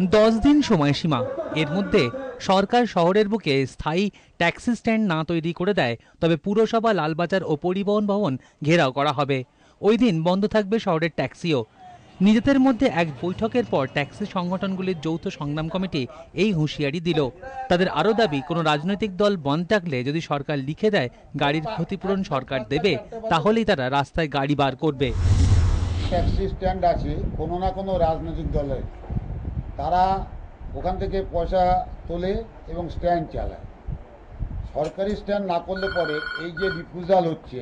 10 দিন সময়সীমা। এর মধ্যে সরকার শহরের বুকে স্থায়ী ট্যাক্সি স্ট্যান্ড না তৈরি করে দেয় তবে পুরসভা, লালবাজার ও পরিবহন ভবন ঘেরাও করা হবে। ওই দিন বন্ধ থাকবে শহরের ট্যাক্সিও। নিজেদের মধ্যে এক বৈঠকের পর ট্যাক্সি সংগঠনগুলির যৌথ সংগ্রাম কমিটি এই হুঁশিয়ারি দিল। তাদের আরও দাবি, কোনো রাজনৈতিক দল বন্ধ থাকলে যদি সরকার লিখে দেয় গাড়ির ক্ষতিপূরণ সরকার দেবে, তাহলেই তারা রাস্তায় গাড়ি বার করবে। ট্যাক্সি স্ট্যান্ড আছে কোনো না কোনো রাজনৈতিক দলের, তারা ওখান থেকে পয়সা তোলে এবং স্ট্যান্ড চালায়। সরকারি স্ট্যান্ড না করলে পরে এই যে রিফিউজাল হচ্ছে,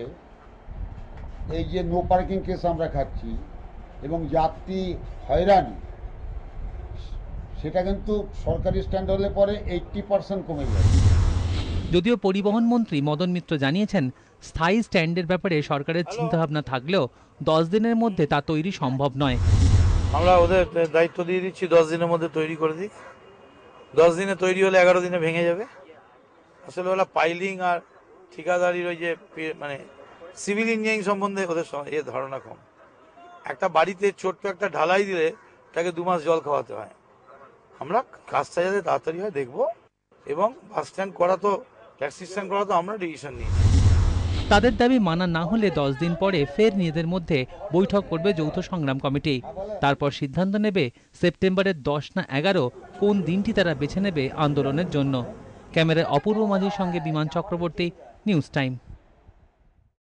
এই যে নো পার্কিং কেস আমরা খাচ্ছি এবং যাত্রী হয়রানি, সেটা কিন্তু সরকারি স্ট্যান্ড হলে পরে 80% কমে যায়। যদিও পরিবহন মন্ত্রী মদন মিত্র জানিয়েছেন, স্থায়ী স্ট্যান্ডের ব্যাপারে সরকারের চিন্তাভাবনা থাকলেও 10 দিনের মধ্যে তা তৈরি সম্ভব নয়। আমরা ওদের দায়িত্ব দিয়ে দিচ্ছি 10 দিনের মধ্যে তৈরি করে দিক। 10 দিনে তৈরি হলে 11 দিনে ভেঙে যাবে। আসলে ওরা পাইলিং আর ঠিকাদারির ওই যে মানে সিভিল ইঞ্জিনিয়ারিং সম্বন্ধে ওদের ধারণা কম। একটা বাড়িতে ছোট্ট একটা ঢালাই দিলে তাকে 2 মাস জল খাওয়াতে হয়। আমরা কাজটা যাতে তাড়াতাড়ি হয় দেখবো, এবং বাস স্ট্যান্ড করা তো, ট্যাক্সি স্ট্যান্ড করা তো আমরা ডিসিশন নিয়েছি। তাদের দাবি মানা না হলে 10 দিন পরে ফের নিজেদের মধ্যে বৈঠক করবে যৌথ সংগ্রাম কমিটি। তারপর সিদ্ধান্ত নেবে সেপ্টেম্বরের 10 না 11 কোন দিনটি তারা বেছে নেবে আন্দোলনের জন্য। ক্যামেরায় অপূর্ব মাঝির সঙ্গে বিমান চক্রবর্তী, নিউজ টাইম।